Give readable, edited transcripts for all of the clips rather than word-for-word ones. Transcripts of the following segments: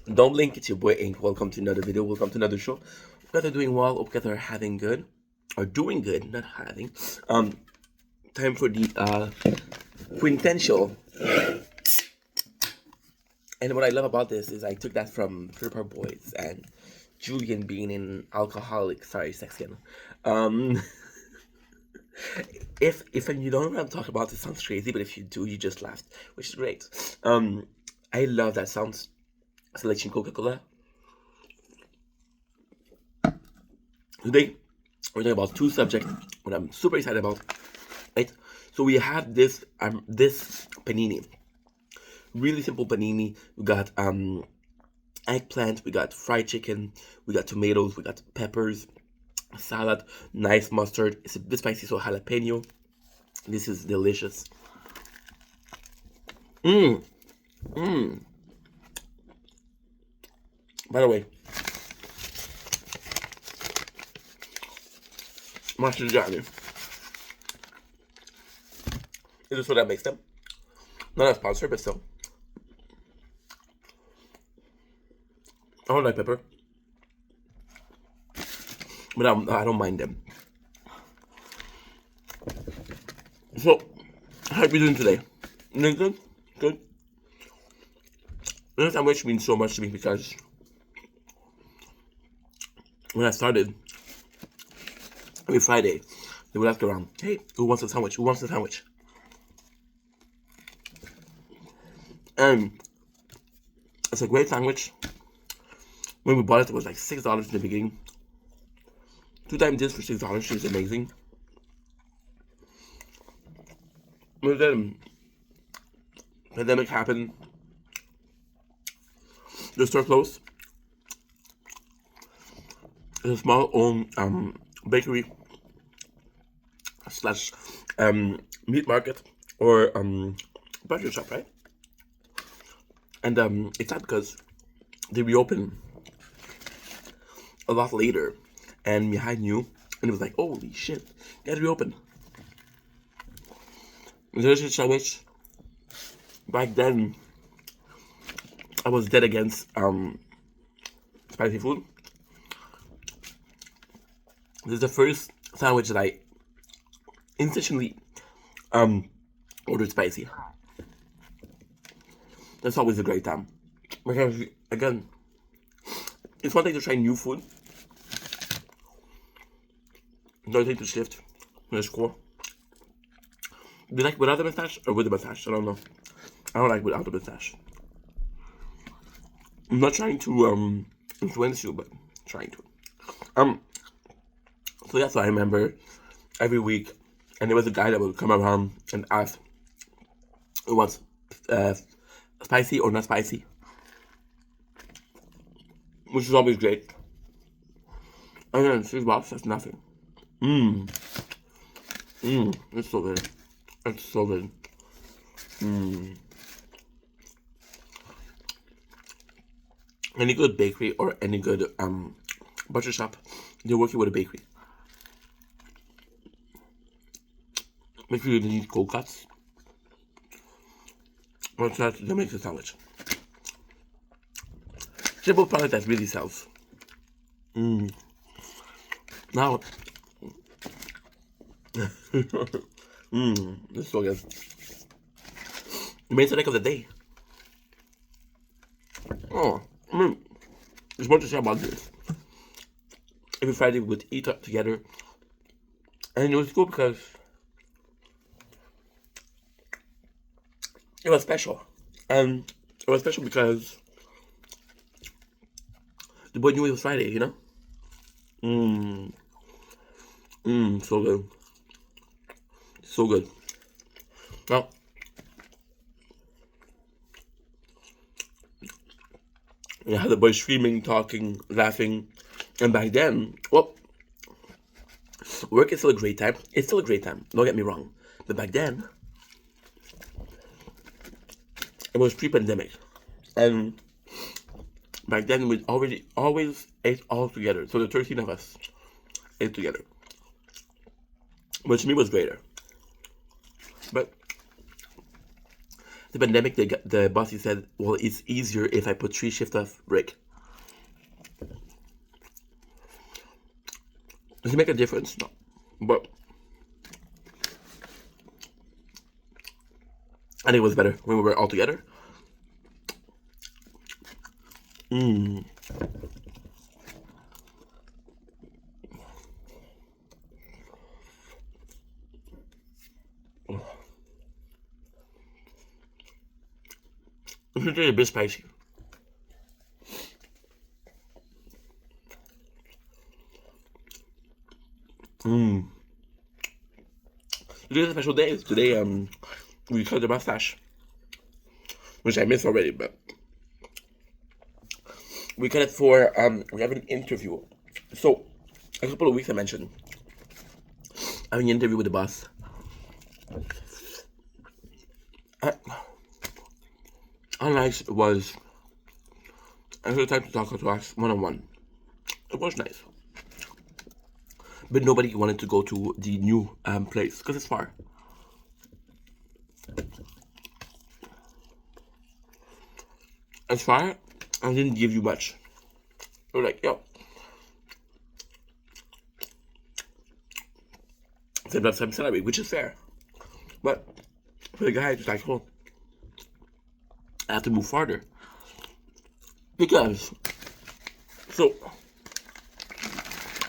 Don't blink, it's your boy Ink. Welcome to another video, welcome to another show. Hope you guys are doing well, hope you guys are having good, or doing good, not having. Time for the quintessential. And what I love about this is I took that from Tripper Boys and Julian being an alcoholic, sorry, sexian. Um, if you don't know what I'm talking about, it sounds crazy, but if you do, you just laughed, which is great. I love that sounds. Selection Coca-Cola. Today, we're talking about two subjects what I'm super excited about. Right? So we have this panini. Really simple panini. We got eggplant, we got fried chicken, we got tomatoes, we got peppers, salad, nice mustard. It's a bit spicy, so jalapeno. This is delicious. By the way, Mastrigiani. Is this what that makes them? Not a sponsor, but still. I don't like pepper, but I don't mind them. So, how are you doing today? Doing good? Good? This sandwich means so much to me because when I started, every Friday, they would ask around, hey, who wants a sandwich? Who wants a sandwich? And it's a great sandwich. When we bought it, it was like $6 in the beginning. 2 times this for $6 is amazing. But then, pandemic happened. The store closed. It's a small owned bakery slash meat market or butcher shop, right? And it's sad because they reopened a lot later, and Mihai knew, and it was like, holy shit, guys reopened. Delicious sandwich. Back then, I was dead against spicy food. This is the first sandwich that I intentionally ordered spicy. That's always a great time. Because again, it's one thing to try new food. Another thing to shift the score. Do you like without the mustache or with the mustache? I don't know. I don't like without the mustache. I'm not trying to influence you, but trying to. So that's what I remember every week, and there was a guy that would come around and ask what's spicy or not spicy, which is always great. And then $6, that's nothing. It's so good. It's so good. Any good bakery or any good butcher shop, they're working with a bakery. Make sure you need cold cuts. Once that makes a sandwich. Simple product that really sells. Now, this is so good. The main snack of the day. Oh, there's more to say about this. Every Friday we would eat up together, and it was cool because it was special. And it was special because the boy knew it was Friday, you know? So good. So good. Now, you had the boys screaming, talking, laughing. And back then, well, work is still a great time. It's still a great time, don't get me wrong. But back then, it was pre-pandemic. And back then, we always ate all together. So the 13 of us ate together. Which to me was greater. But the pandemic, the boss, he said, well, it's easier if I put 3 shifts of break. Does it make a difference? No. But I think it was better when we were all together. Mmm. It's a bit spicy. Mmm. Today's a special day. Today, we cut the mustache, which I missed already, but we cut it for, we have an interview. So, a couple of weeks I mentioned having an interview with the boss. How nice it was. I had time to talk to us one-on-one. It was nice. But nobody wanted to go to the new place because it's far. It's far and didn't give you much. They were like, yo. Same about same salary, which is fair. But for the guy, it's like, oh, I have to move farther. Because, so,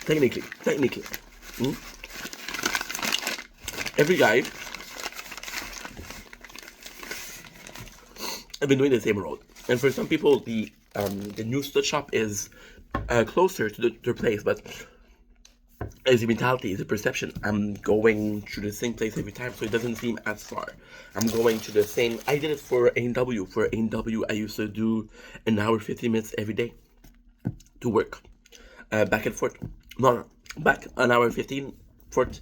technically, every guy have been doing the same road. And for some people, the new stud shop is closer to their place, but as a mentality, as a perception, I'm going to the same place every time, so it doesn't seem as far. I'm going to the same. I did it for A&W. For A&W, I used to do an hour 15 minutes every day to work, back and forth. No, back an hour 15, forth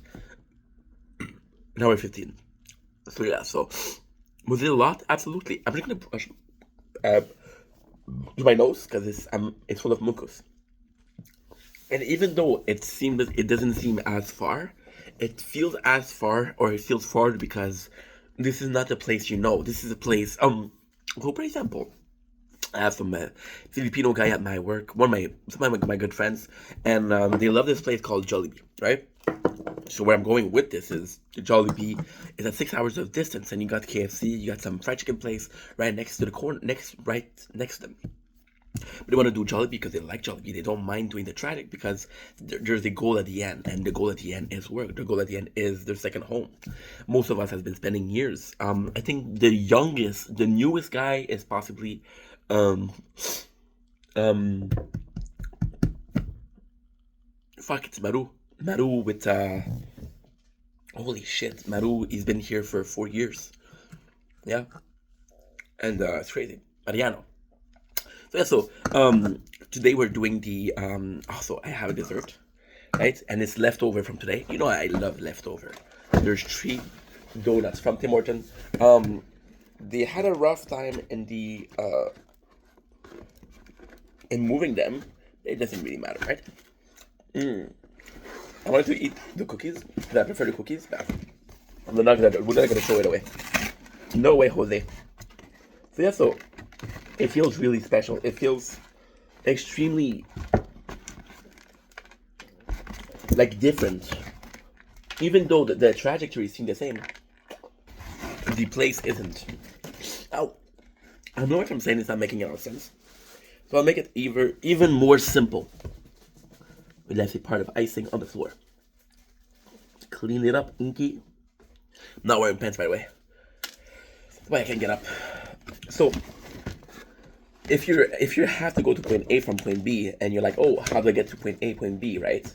an hour 15. So yeah, so was it a lot? Absolutely. I'm just gonna brush my nose because it's full of mucus. And even though it doesn't seem as far, it feels as far, or it feels far because this is not a place you know. This is a place. So for example, I have some Filipino guy at my work, some of my good friends, and they love this place called Jollibee, right? So where I'm going with this is the Jollibee is at 6 hours of distance, and you got KFC, you got some fried chicken place right next to the corner, right next to them. But they want to do Jollibee because they like Jollibee. They don't mind doing the traffic because there's a goal at the end, and the goal at the end is work. The goal at the end is their second home. Most of us has been spending years. I think the newest guy is possibly, it's Maru. Maru with holy shit, Maru. He's been here for 4 years. Yeah, and it's crazy. Mariano. So yeah, today we're doing the also I have a dessert, right? And it's leftover from today. You know I love leftover. There's 3 donuts from Tim Horton. They had a rough time in moving them. It doesn't really matter, right? I wanted to eat the cookies because I prefer the cookies. But we're not gonna show it away. No way, Jose. So yeah, so it feels really special. It feels extremely like different. Even though the trajectory seems the same, the place isn't. Oh, I know what I'm saying is not making any sense. So I'll make it even more simple. We left a part of icing on the floor. Clean it up, Inky. I'm not wearing pants, by the way. That's why I can't get up. So if you have to go to point A from point B, and you're like, oh, how do I get to point A, point B, right?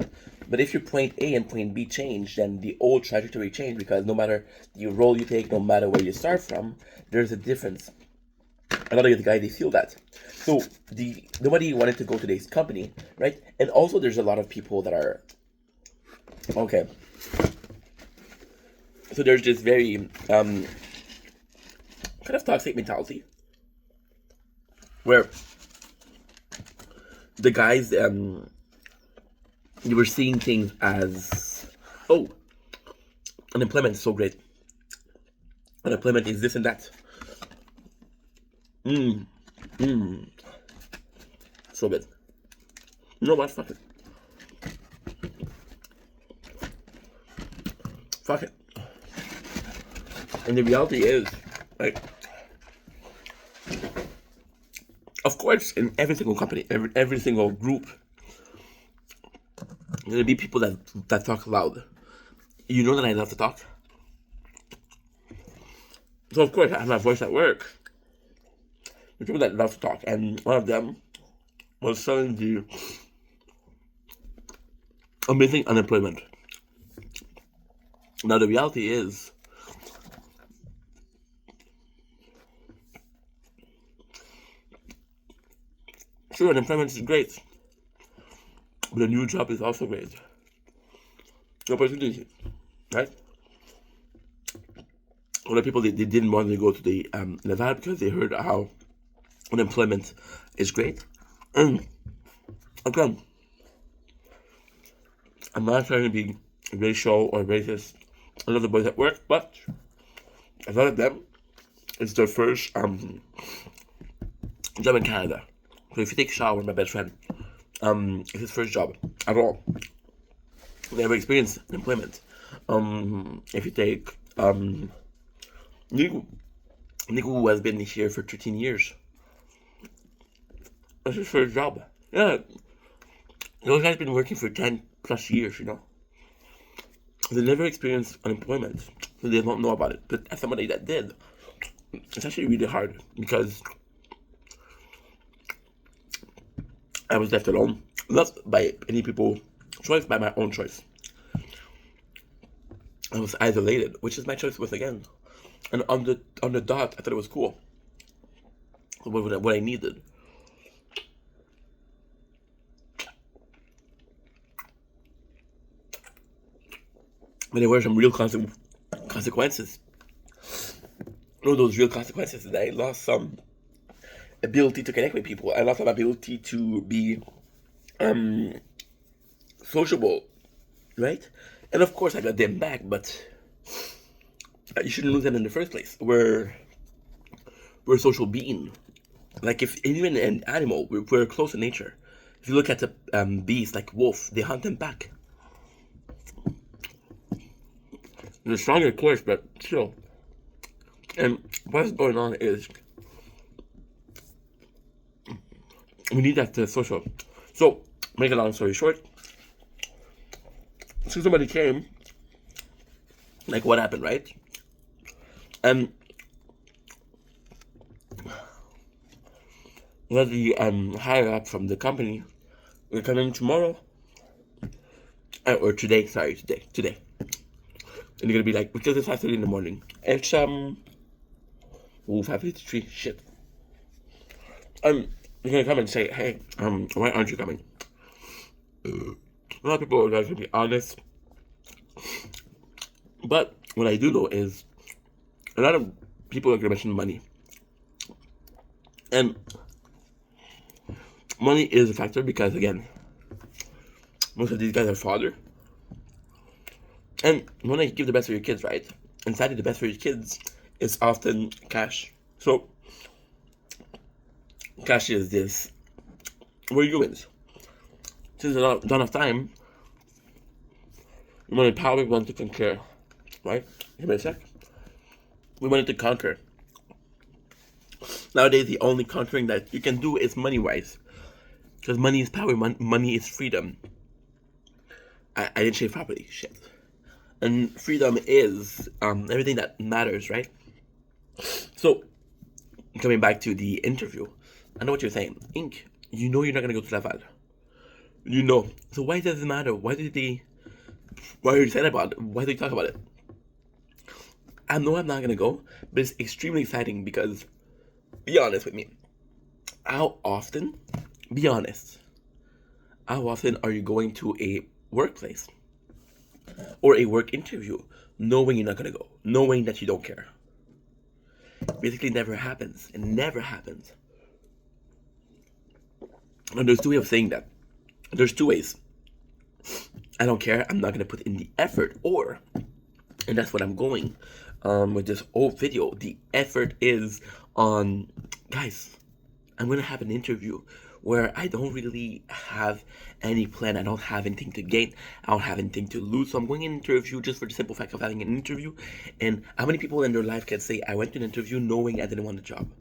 But if your point A and point B change, then the old trajectory change, because no matter the role you take, no matter where you start from, there's a difference. A lot of the guys, they feel that. So nobody wanted to go to this company, right? And also there's a lot of people that are okay. So there's this very kind of toxic mentality where the guys you were seeing things as, oh, unemployment is so great. Unemployment is this and that. Mmm. Mmm. So good. You know what? Fuck it. Fuck it. And the reality is, like, of course, in every single company, every single group, there's gonna be people that talk loud. You know that I love to talk, so of course I have my voice at work. There's people that love to talk, and one of them was selling the amazing unemployment. Now the reality is, sure, unemployment is great, but a new job is also great. The opportunity, right? A lot of people they didn't want to go to the Nevada because they heard how unemployment is great. And again, I'm not trying to be racial or racist. I love the boys at work, but a lot of them, it's their first job in Canada. So if you take a shower, my best friend, it's his first job at all. They never experienced employment. If you take Nico, who has been here for 13 years, that's his first job. Yeah, those guys been working for 10 plus years, you know. They never experienced unemployment, so they don't know about it. But as somebody that did, it's actually really hard because I was left alone, not by any people's choice, by my own choice. I was isolated, which is my choice once again. And on the dot, I thought it was cool. What I needed. But there were some real consequences. You know, those real consequences that I lost some ability to connect with people. I lost some ability to be sociable, right? And of course I got them back, but you shouldn't lose them in the first place. We're a social being. Like if even an animal, we're close in nature. If you look at the bees like wolf, they hunt them back. They're stronger, of course, but still. And what's going on is we need that social. So, make a long story short, so somebody came, like what happened, right? And one of the higher up from the company, we're coming tomorrow, or today, sorry, today. And you're gonna be like, because it's 5:30 in the morning. It's 5:53, shit. You're gonna come and say, hey, why aren't you coming? A lot of people are going to be honest. But what I do know is a lot of people are gonna mention money. And money is a factor because again, most of these guys are father. And you want to give the best for your kids, right? And sadly, the best for your kids is often cash. So, cash is this. We're humans. Since there's not enough time, we want to empower, we want to conquer, right? Give me a sec. We wanted to conquer. Nowadays, the only conquering that you can do is money-wise. Because money is power, money is freedom. I didn't say property, shit. And freedom is everything that matters, right? So, coming back to the interview, I know what you're saying. Inc, you know you're not going to go to Laval. You know. So why does it matter? Why are you excited about it? Why do you talk about it? I know I'm not going to go, but it's extremely exciting because, be honest with me, how often are you going to a workplace or a work interview knowing you're not going to go, knowing that you don't care? Basically never happens. It never happens. And there's two ways of saying that. There's two ways. I don't care, I'm not going to put in the effort, or, and that's what I'm going with this whole video, the effort is on guys, I'm gonna have an interview where I don't really have any plan. I don't have anything to gain. I don't have anything to lose. So I'm going in an interview just for the simple fact of having an interview. And how many people in their life can say, I went to an interview knowing I didn't want the job?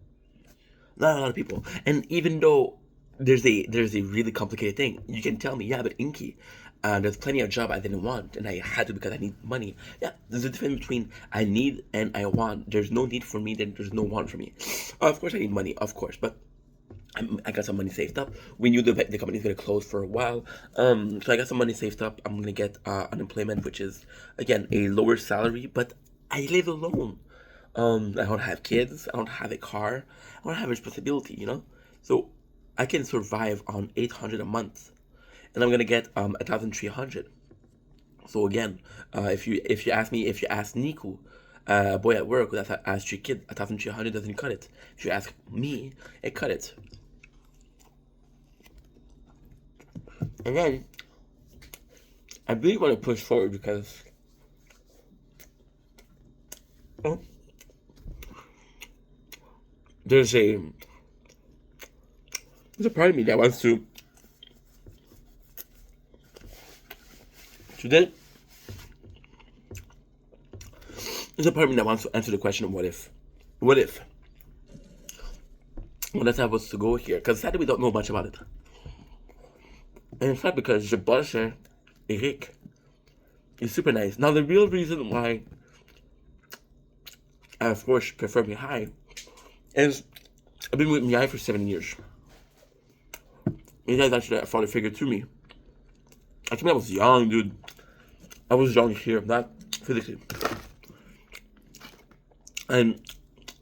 Not a lot of people. And even though there's a really complicated thing, you can tell me, yeah, but Inky, there's plenty of job I didn't want, and I had to because I need money. Yeah, there's a difference between I need and I want. There's no need for me, then there's no want for me. Of course, I need money, of course, but I got some money saved up. We knew the company's gonna close for a while, so I got some money saved up. I'm gonna get unemployment, which is again a lower salary, but I live alone. I don't have kids. I don't have a car. I don't have responsibility. So I can survive on 800 a month, and I'm gonna get 1,300. So again, if you ask Niku, a boy at work that has 3 kids, 1,300 doesn't cut it. If you ask me, it cut it. And then I really want to push forward because oh, there's a part of me that wants to today. There's a part of me that wants to answer the question of what if. What if? Well, that's how was to go here, because sadly we don't know much about it. And it's not because the boss here, Eric, is super nice. Now the real reason why I of course prefer Mihai is I've been with Mihai for 7 years. Mihai is actually a father figure to me. I think I was young, dude. I was young here, not physically. And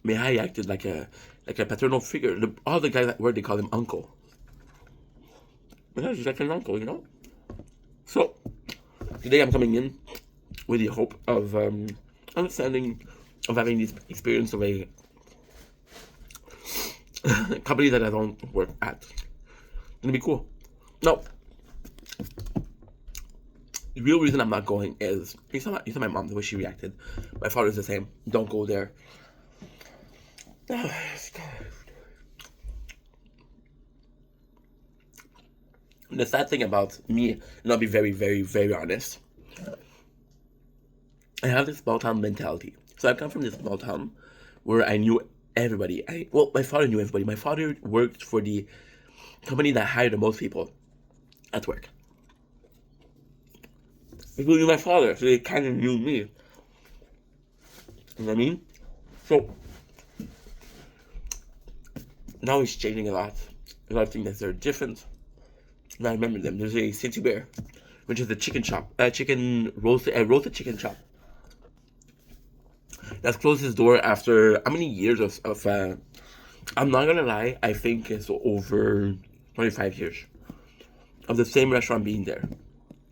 Mihai acted like a paternal figure. All the guys at work, they call him uncle. He's like an uncle. So today I'm coming in with the hope of understanding, of having this experience of a company that I don't work at. It's gonna be cool. No, the real reason I'm not going is you saw my mom, the way she reacted. My father's the same. Don't go there. The sad thing about me, and I'll be very, very, very honest, I have this small town mentality. So I come from this small town where I knew everybody. My father knew everybody. My father worked for the company that hired the most people at work. People knew my father, so they kind of knew me. You know what I mean? So now it's changing a lot. A lot of things that are different. And I remember them. There's a City Bear, which is a chicken shop, roasted chicken shop. That's closed its door after how many years of I'm not gonna lie, I think it's over 25 years of the same restaurant being there.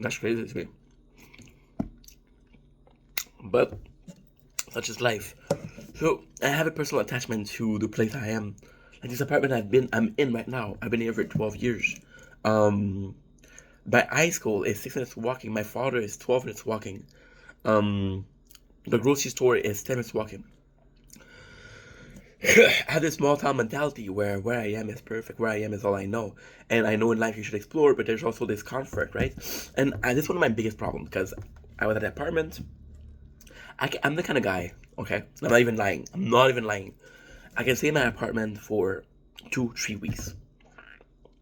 That's crazy to me. But such is life. So I have a personal attachment to the place I am. Like this apartment I'm in right now. I've been here for 12 years. My high school is 6 minutes walking. My father is 12 minutes walking. The grocery store is 10 minutes walking. I have this small town mentality where I am is perfect, where I am is all I know. And I know in life you should explore, but there's also this comfort, right? And this is one of my biggest problems because I was at an apartment. I'm the kind of guy, okay? I'm not even lying. I can stay in my apartment for 2-3 weeks.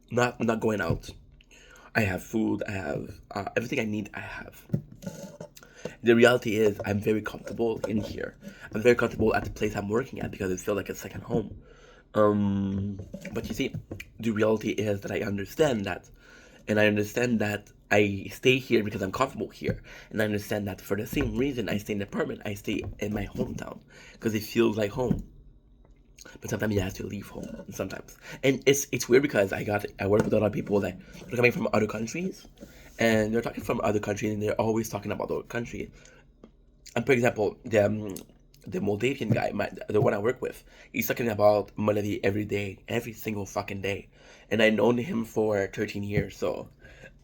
Not going out. I have food, I have everything I need, I have. The reality is I'm very comfortable in here. I'm very comfortable at the place I'm working at because it feels like a second home. But you see, the reality is that I understand that. And I understand that I stay here because I'm comfortable here. And I understand that for the same reason I stay in the apartment, I stay in my hometown. Because it feels like home. But sometimes you have to leave home. Sometimes. And it's weird because I work with a lot of people that are coming from other countries. And they're talking from other countries and they're always talking about their country. And for example, the Moldavian guy, the one I work with, he's talking about Moldavia every day, every single fucking day. And I've known him for 13 years, so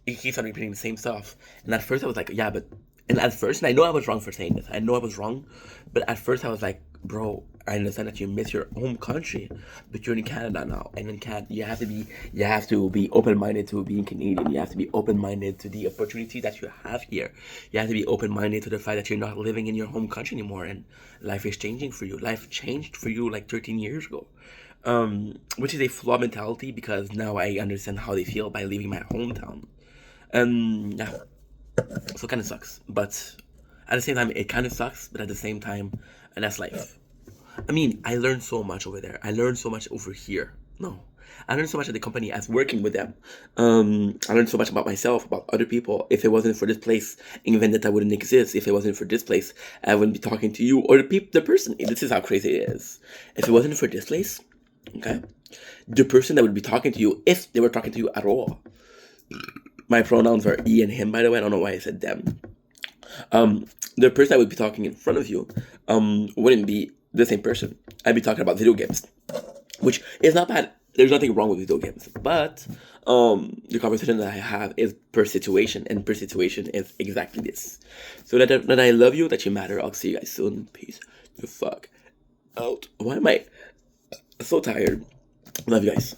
he keeps on repeating the same stuff. And at first I was like, yeah, but... And at first, and I know I was wrong for saying this. I know I was wrong. But at first I was like, bro, I understand that you miss your home country, but you're in Canada now, and in Canada you have to be open minded to being Canadian. You have to be open minded to the opportunity that you have here. You have to be open minded to the fact that you're not living in your home country anymore, and life is changing for you. Life changed for you like 13 years ago, which is a flawed mentality because now I understand how they feel by leaving my hometown. Yeah, so it kind of sucks, but at the same time, it kind of sucks, but at the same time, and that's life. I mean, I learned so much over there. I learned so much over here. No, I learned so much at the company as working with them. I learned so much about myself, about other people. If it wasn't for this place, even that I wouldn't exist. If it wasn't for this place, I wouldn't be talking to you or the person. This is how crazy it is. If it wasn't for this place, okay, the person that would be talking to you, if they were talking to you at all. My pronouns are he and him, by the way. I don't know why I said them. The person that would be talking in front of you wouldn't be the same person. I'd be talking about video games, which is not bad. There's nothing wrong with video games, but the conversation that I have is per situation, and per situation is exactly this. So that I love you, that you matter. I'll see you guys soon. Peace the fuck out. Why am I so tired? Love you guys.